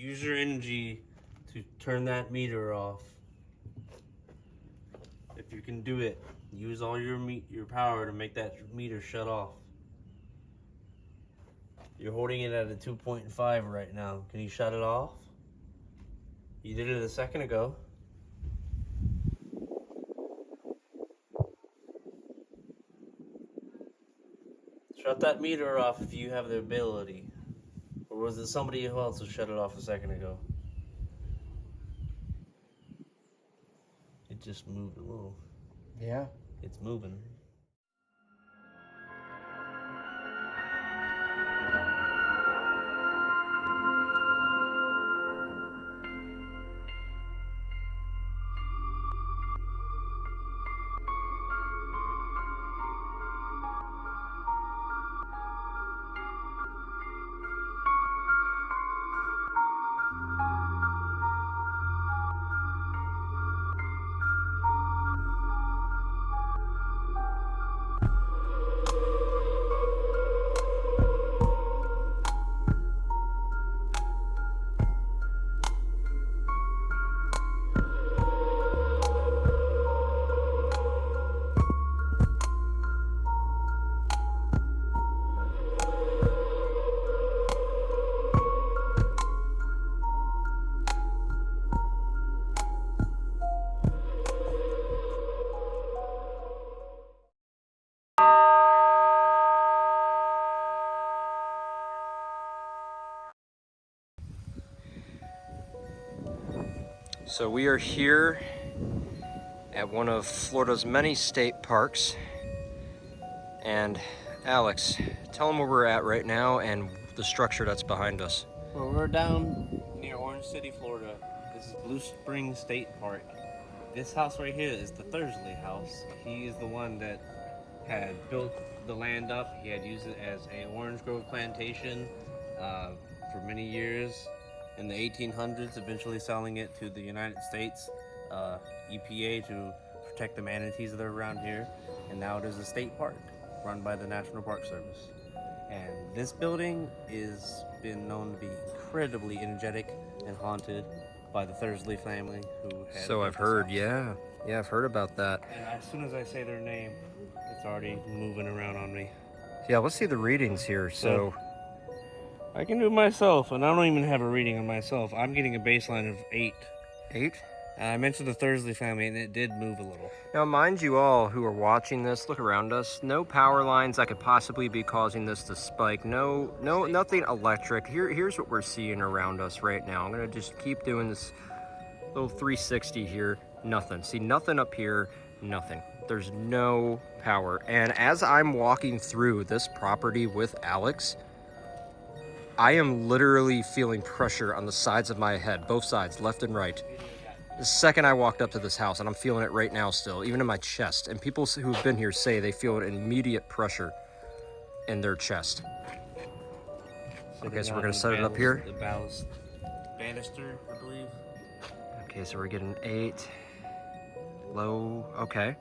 use your energy to turn that meter off. If you can do it, use all your power to make that meter shut off. You're holding it at a 2.5 right now. Can you shut it off? You did it a second ago. Shut that meter off if you have the ability. Or was it somebody else who shut it off a second ago? It just moved a little. Yeah. It's moving. So we are here at one of Florida's many state parks. And Alex, tell them where we're at right now and the structure that's behind us. Well, we're down near Orange City, Florida. This is Blue Springs State Park. This house right here is the Thursby house. He is the one that had built the land up. He had used it as an orange grove plantation for many years in the 1800s, eventually selling it to the United States EPA to protect the manatees that are around here. And now it is a state park run by the National Park Service. And this building is been known to be incredibly energetic and haunted by the Thursby family who had So I've heard, yeah, I've heard about that. And as soon as I say their name, it's already moving around on me. Yeah, let's see the readings here. So I can do it myself, and I don't even have a reading on myself. I'm getting a baseline of 8. 8? I mentioned the Thursby family, and it did move a little. Now, mind you all who are watching this, look around us. No power lines that could possibly be causing this to spike. No, nothing electric. Here's what we're seeing around us right now. I'm gonna just keep doing this little 360 here. Nothing. See, nothing up here. Nothing. There's no power. And as I'm walking through this property with Alex, I am literally feeling pressure on the sides of my head, both sides, left and right. The second I walked up to this house, and I'm feeling it right now still, even in my chest. And people who've been here say they feel an immediate pressure in their chest. Okay, so we're gonna set it up here. The ballast banister, I believe. Okay, so we're getting 8. Low, okay.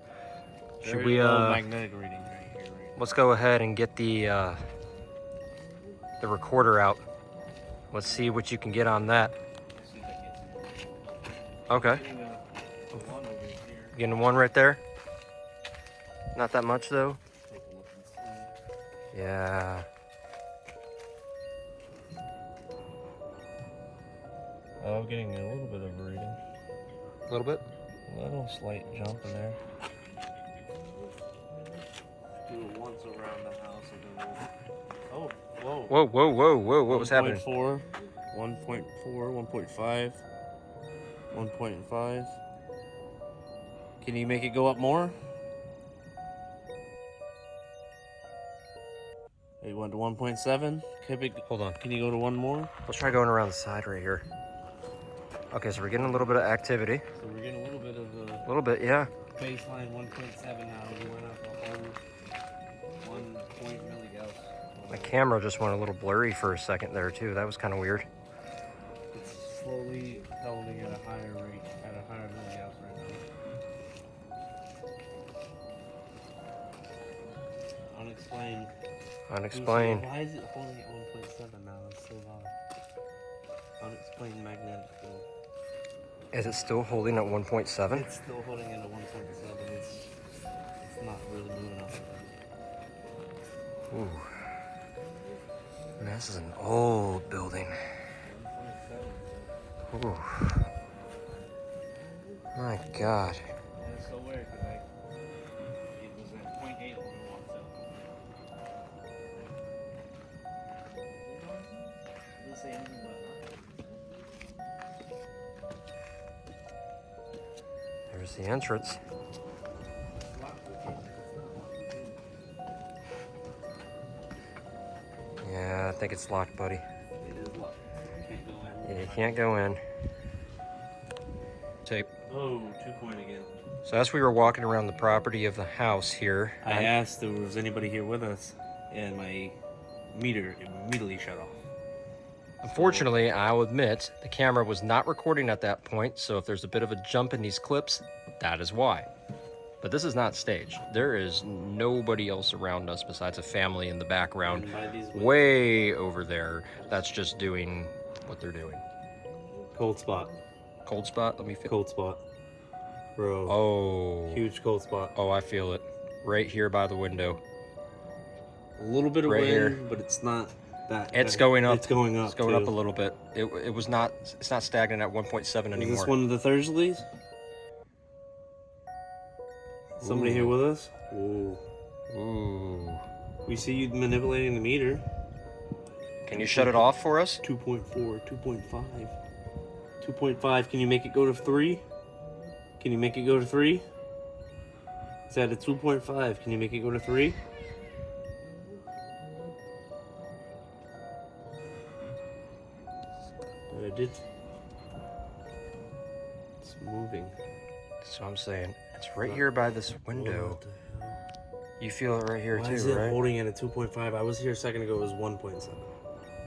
Should Very we, low magnetic reading right here, right? Let's go ahead and get the recorder out. Let's see what you can get on that. Okay. Getting one right there. Not that much though. Yeah. I'm getting a little bit of a reading. A little bit? A little slight jump in there. Do it once around the house and then we'll... Oh, whoa. Whoa. What was happening? 1.4, 1.5. 1.5. Can you make it go up more? You went to 1.7? Hold on. Can you go to one more? Let's try going around the side right here. Okay, so we're getting a little bit of activity. So we're getting a little bit of a... A little bit, yeah. Baseline 1.7 now. We went up a whole 1 milligauss. My camera just went a little blurry for a second there too. That was kind of weird. It's slowly holding at a higher rate, at a higher milligauss right now. Unexplained. Unexplained. Why is it holding at 1.7 now? It's so high. Unexplained magnetic field. Is it still holding at 1.7? It's still holding at a 1.7. It's not really moving up. Ooh. Man, this is an old building. 1.7. Ooh. My God. And it's so weird because it was at 0.8 when we walked out. It doesn't say anything about There's the entrance. Yeah, I think it's locked, buddy. It is locked. Can't go in. Yeah, you can't go in. Tape. Oh, 2 point again. So as we were walking around the property of the house here, I asked if there was anybody here with us, and my meter immediately shut off. unfortunately, I'll admit, the camera was not recording at that point, so if there's a bit of a jump in these clips, that is why. But this is not staged. There is nobody else around us besides a family in the background, And by these way over there, that's just doing what they're doing. cold spot. Cold spot, let me feel. Cold spot. Bro. Oh. Huge cold spot. Oh, I feel it. Right here by the window. A little bit of Right wind, here. but it's not that. It's going up. It's going up. It's going up a too. little bit. It was not. It's not stagnant at 1.7 anymore. Is this one of the Thursleys? Somebody Ooh. here with us? Ooh. Ooh. We see you manipulating the meter. Can you shut it off for us? 2.4, 2.5. 2.5. Can you make it go to 3? Can you make it go to 3? It's at a 2.5. Can you make it go to 3? I did. It's moving. So I'm saying it's right here by this window. What the hell? You feel it right here Why too, is it right? holding at a 2.5? I was here a second ago. It was 1.7.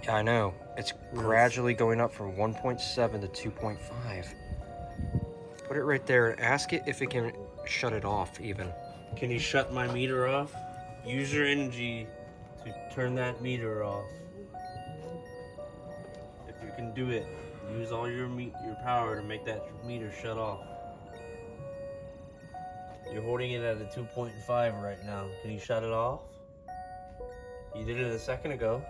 Yeah, I know. It's gradually going up from 1.7 to 2.5. Put it right there and ask it if it can shut it off even. Can you shut my meter off? Use your energy to turn that meter off. If you can do it, use all your power to make that meter shut off. You're holding it at a 2.5 right now. Can you shut it off? You did it a second ago.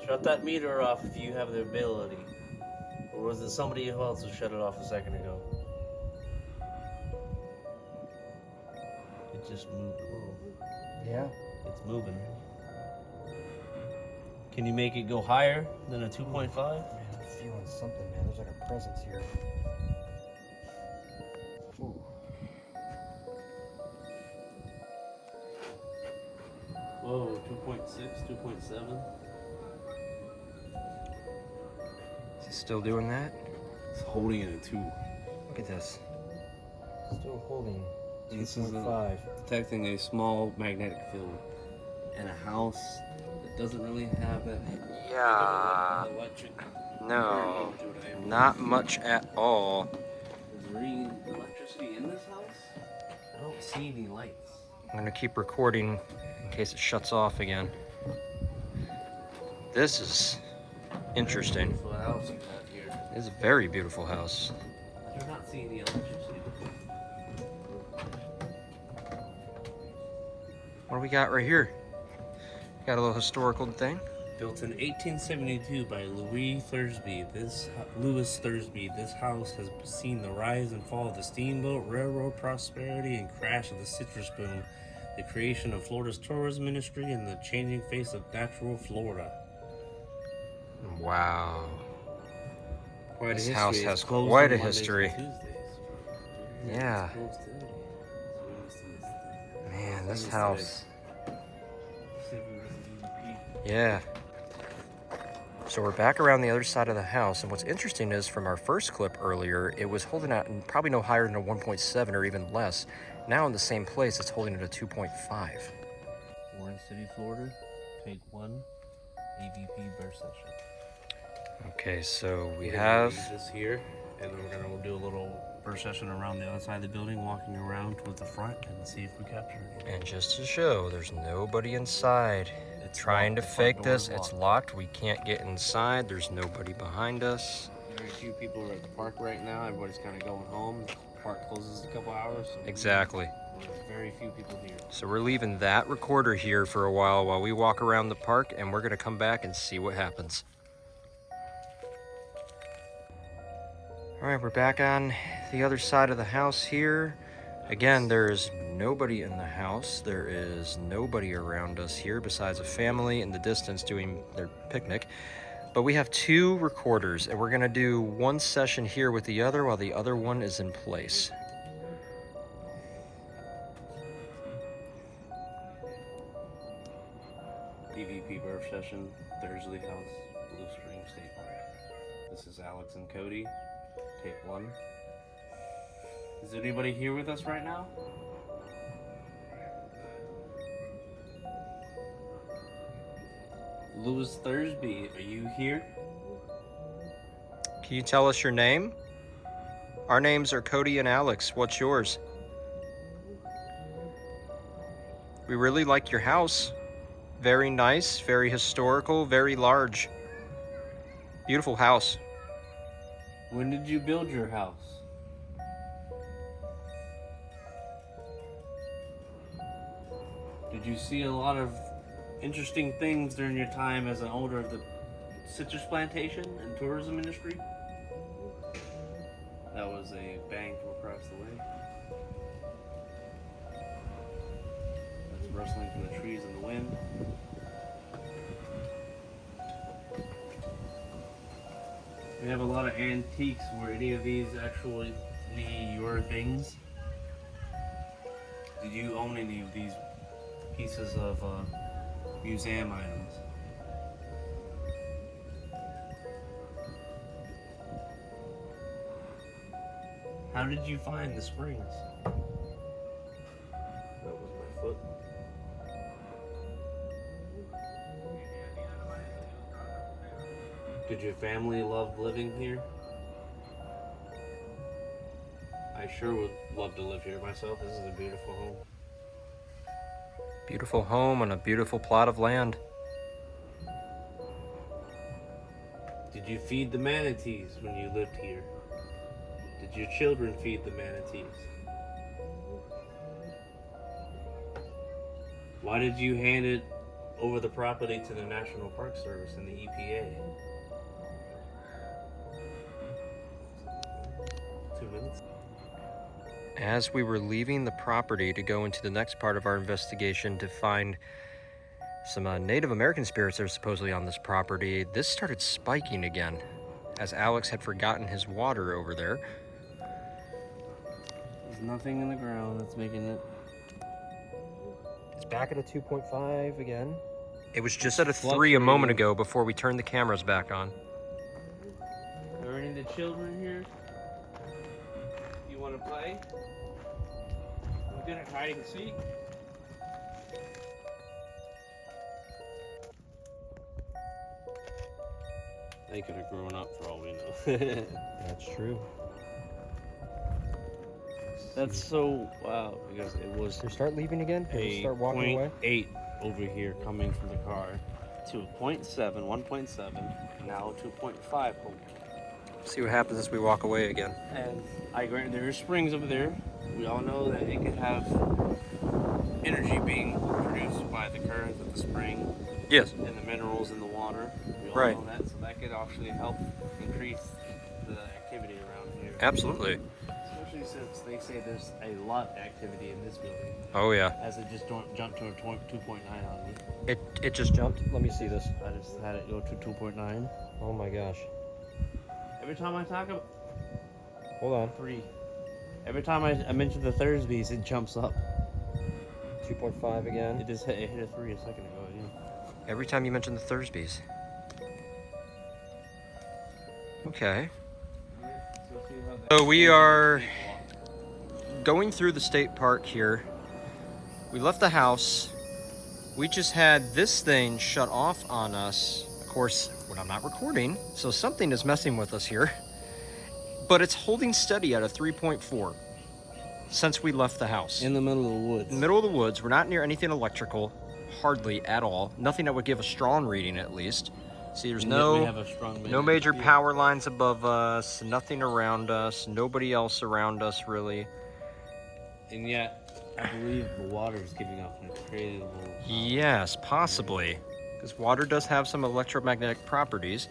Shut that meter off if you have the ability. Or was it somebody else who shut it off a second ago? It just moved a little. Yeah. It's moving. Can you make it go higher than a 2.5? Man, I'm feeling something, man. There's like a presence here. Ooh. Whoa, 2.6, 2.7. Is it still doing that? It's holding it at 2. Look at this. Still holding This is 2.5. detecting a small magnetic field in a house that doesn't really have that Yeah. electric. No. Not much at all. Is there any electricity in this house? I don't see any lights. I'm gonna keep recording in case it shuts off again. This is interesting. Beautiful house you have here. It's a very beautiful house. I do not see any electricity. What do we got right here? Got a little historical thing. Built in 1872 by Louis Thursby. Louis Thursby. This house has seen the rise and fall of the steamboat, railroad prosperity, and crash of the citrus boom, the creation of Florida's tourism industry, and the changing face of natural Florida. Wow. Quite a This history. house It's has closed quite on a Mondays and history. Tuesdays. Yeah. It's closed today. So we must have missed it. Man, this Missed house. today. See if we missed EVP. Yeah. So we're back around the other side of the house, and what's interesting is from our first clip earlier, it was holding out probably no higher than a 1.7 or even less. Now in the same place, it's holding at a 2.5. Warren City, Florida. Take 1. EVP burst session. Okay, so we We're gonna have leave this here, and then we're gonna do a little first session around the other side of the building, walking around towards the front and see if we capture it. And just to show, there's nobody inside. It's Trying to locked. The front fake door this, is it's locked. locked. We can't get inside. There's nobody behind us. Very few people are at the park right now. Everybody's kind of going home. The park closes in a couple hours. So Exactly. there's very few people here. So we're leaving that recorder here for a while we walk around the park, and we're gonna come back and see what happens. All right, we're back on the other side of the house here. Again, there's nobody in the house. There is nobody around us here besides a family in the distance doing their picnic. But we have 2 recorders, and we're gonna do one session here with the other while the other one is in place. EVP birth session, Thursby House, Blue Springs State Park. This is Alex and Cody, take 1. Is anybody here with us right now? Louis Thursby, are you here? Can you tell us your name? Our names are Cody and Alex. What's yours? We really like your house. Very nice, very historical, very large. Beautiful house. When did you build your house? Did you see a lot of interesting things during your time as an owner of the citrus plantation and tourism industry? That was a bang from across the way. That's rustling from the trees in the wind. We have a lot of antiques. Were any of these actually your things? Did you own any of these pieces of museum items? How did you find the springs? That was my foot. Did your family love living here? I sure would love to live here myself. This is a beautiful home. Beautiful home on a beautiful plot of land. Did you feed the manatees when you lived here? Did your children feed the manatees? Why did you hand it over the property to the National Park Service and the EPA? 2 minutes. As we were leaving the property to go into the next part of our investigation to find some Native American spirits that are supposedly on this property, this started spiking again, as Alex had forgotten his water over there. There's nothing in the ground that's making it. It's back at a 2.5 again. It was just at a 3 a moment ago before we turned the cameras back on. Are any of the children here? You want to play? We're good at hide and seek. They could have grown up for all we know. That's true. That's so wow, because it was Should we start leaving again? Should we start walking away? 0.8 over here coming from the car to 0.7, 1.7, now 2.5. See what happens as we walk away again. And I grant there are springs over there. We all know that it could have energy being produced by the current of the spring. Yes. And the minerals in the water. We all Right. know that, so that could actually help increase the activity around here. Absolutely. Especially since they say there's a lot of activity in this building. Oh yeah. As it just jumped to a 2.9 on me. It just jumped. Let me see this. I just had it go to 2.9. Oh my gosh. Every time I talk about Hold on. 3, every time I mention the Thursbys, it jumps up. 2.5 again. It just hit a 3 a second ago. Yeah. Every time you mention the Thursbys. Okay. So we are going through the state park here. We left the house. We just had this thing shut off on us. Of course, when I'm not recording, so something is messing with us here. but it's holding steady at a 3.4 since we left the house. In the middle of the woods. In the middle of the woods. We're not near anything electrical, hardly at all. Nothing that would give a strong reading, at least. See, there's We have a strong no major field. power lines above us, nothing around us, nobody else around us, really. And yet, I believe the water is giving off an incredible... Yes, possibly. Because water does have some electromagnetic properties.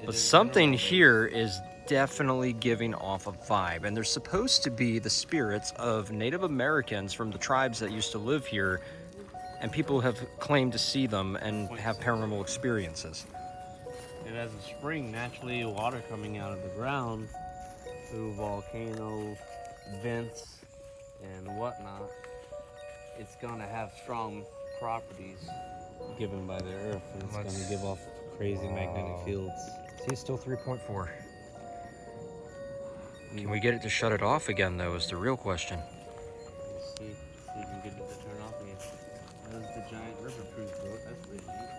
But something here is definitely giving off a vibe. And they're supposed to be the spirits of Native Americans from the tribes that used to live here. And people have claimed to see them and have paranormal experiences. And as a spring, naturally water coming out of the ground through volcano vents and whatnot, it's gonna have strong properties given by the earth, and it's gonna give off crazy magnetic fields. See, it's still 3.4. Can we get it to shut it off again, though, is the real question. Let's see if we can get it to turn off again. There's the giant river cruise boat. That's pretty neat.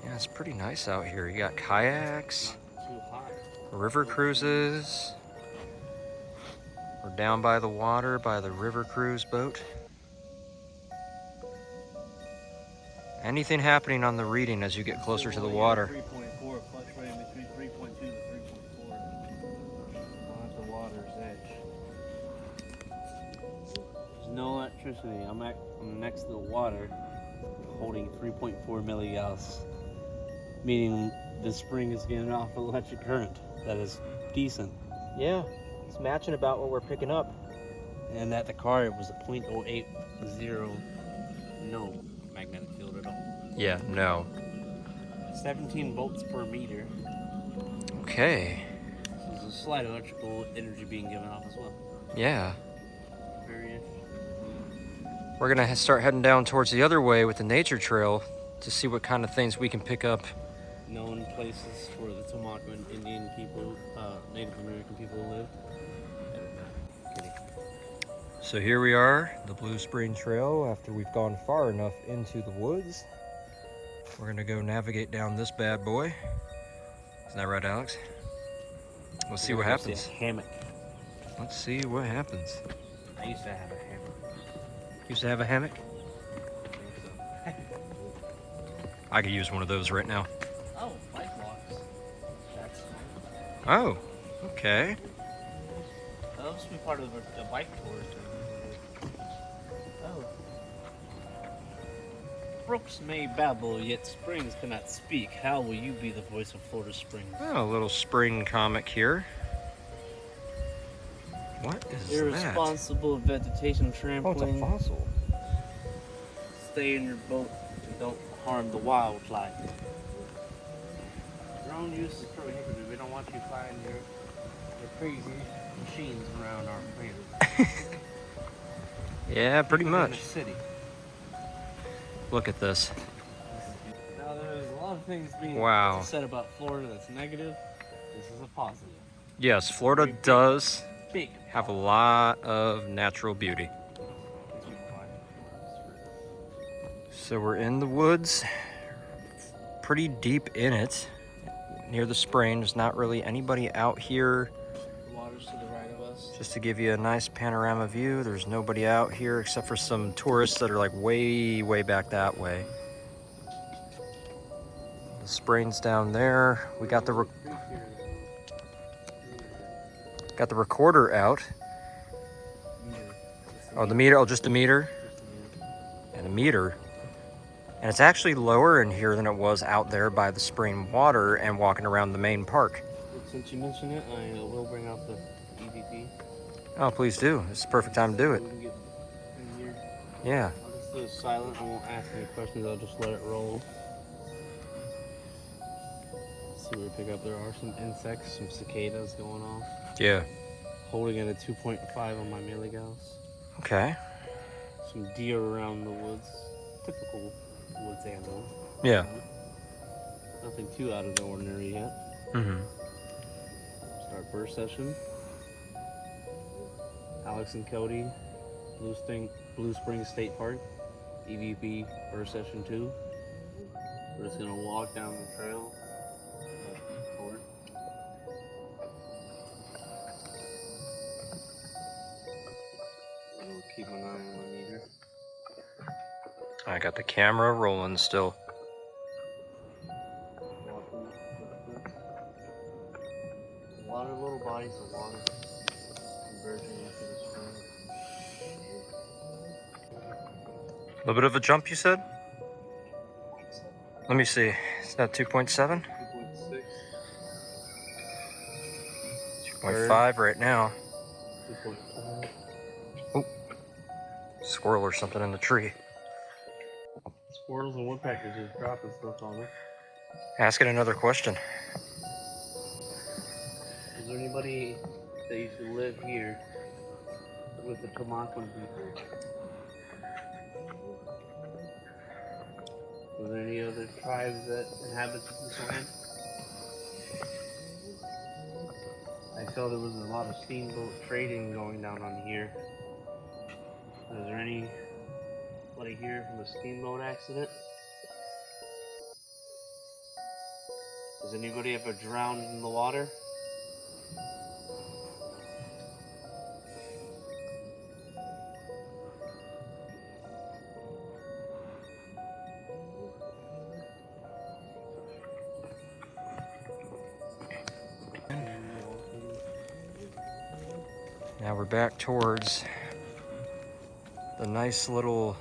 Yeah, it's pretty nice out here. You got kayaks, Not too hot. river cruises. We're down by the water by the river cruise boat. Anything happening on the reading as you get closer to the water? 3.4, fluctuating between 3.2 to 3.4 at the water's edge. There's no electricity. I'm next to the water, holding 3.4 milligauss, meaning the spring is giving off electric current that is decent. Yeah, it's matching about what we're picking up. And at the car, it was a 0.080, no magnetic field at all. Yeah, no. 17 volts per meter. Okay. So there's a slight electrical energy being given off as well. Yeah. Very interesting. We're gonna start heading down towards the other way with the nature trail to see what kind of things we can pick up. Known places for the Tomahawk and Indian people, Native American people live. So here we are, the Blue Spring Trail, after we've gone far enough into the woods. We're gonna go navigate down this bad boy. Isn't that right, Alex? We'll see what happens. A hammock. Let's see what happens. I used to have a hammock. Used to have a hammock? I think so. I could use one of those right now. Oh, bike walks. That's fun. Oh, okay. That must be part of the bike tour. Oh. Brooks may babble, yet springs cannot speak. How will you be the voice of Florida Springs? Oh, a little spring comic here. What is Irresponsible vegetation that? Oh, trampling. it's a fossil. Stay in your boat and don't harm the wildlife. Drone use is prohibited. We don't want you flying your crazy machines around our planet. Yeah, pretty In the much. city. Look at this. Now there's a lot of things being said about Florida that's negative. This is a positive. Yes, Florida does Big. have a lot of natural beauty. So we're in the woods, pretty deep in it, near the spring. There's not really anybody out here. The water's to the right of us. Just to give you a nice panorama view, there's nobody out here except for some tourists that are like way, way back that way. The spring's down there. We got the recorder out. Oh, the meter. Oh, just the meter. And the meter. And it's actually lower in here than it was out there by the spring water and walking around the main park. Since you mentioned it, I will bring out the EVP. Oh, please do. It's the perfect time to do it. We can get in here. Yeah. I'll just do it silent. I won't ask any questions. I'll just let it roll. See what we pick up. There are some insects, some cicadas going off. Yeah. Holding it at 2.5 on my milligauss. Okay. Some deer around the woods. Typical woods animal. Yeah. Nothing too out of the ordinary yet. Mm-hmm. Start first session. Alex and Cody, Blue Spring State Park, EVP first session 2. We're just gonna walk down the trail. Forward. keep an eye on my meter. I got the camera rolling still. A lot of little bodies of water converging into the spring. A little bit of a jump, you said? Let me see. Is that 2.7? 2.6. 2.5 right now. 2.5. Oh, squirrel or something in the tree. Squirrels and woodpeckers just dropping stuff on us. Ask it another question. Is there anybody that used to live here with the Tomaquin people? Were there any other tribes that inhabited this land? I saw there was a lot of steamboat trading going down on here. Is there anybody here from a steamboat accident? Has anybody ever drowned in the water? Now we're back towards the nice little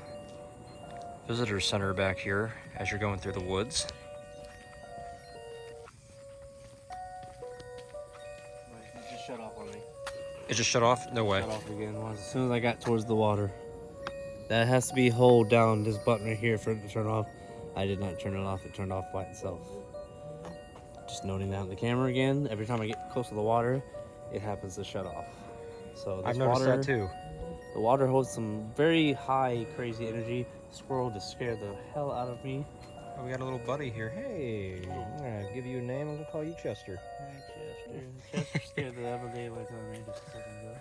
visitor center back here as you're going through the woods. It just shut off on me. It just shut off? No way. Shut off again as soon as I got towards the water. That has to be hold down this button right here for it to turn off. I did not turn it off. It turned off by itself. Just noting that on the camera again. Every time I get close to the water, it happens to shut off. So this I've noticed that too. The water holds some very high, crazy energy. The squirrel just scared the hell out of me. Oh, we got a little buddy here. Hey, I'm gonna give you a name. I'm gonna call you Chester. Hi, Chester. Chester scared the ever daylight out of me just a second ago.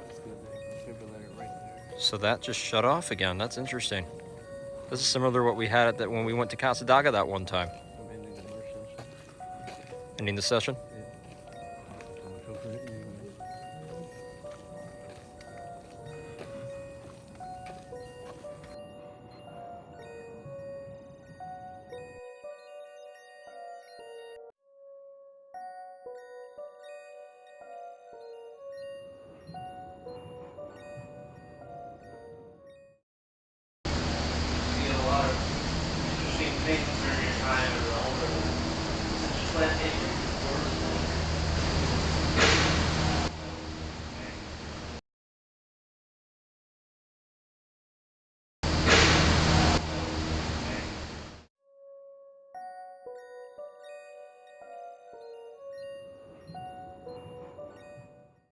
Let's get that defibrillator right there. So that just shut off again. That's interesting. This is similar to what we had at that when we went to Casa Daga that one time. I'm ending the immersion. Ending the session.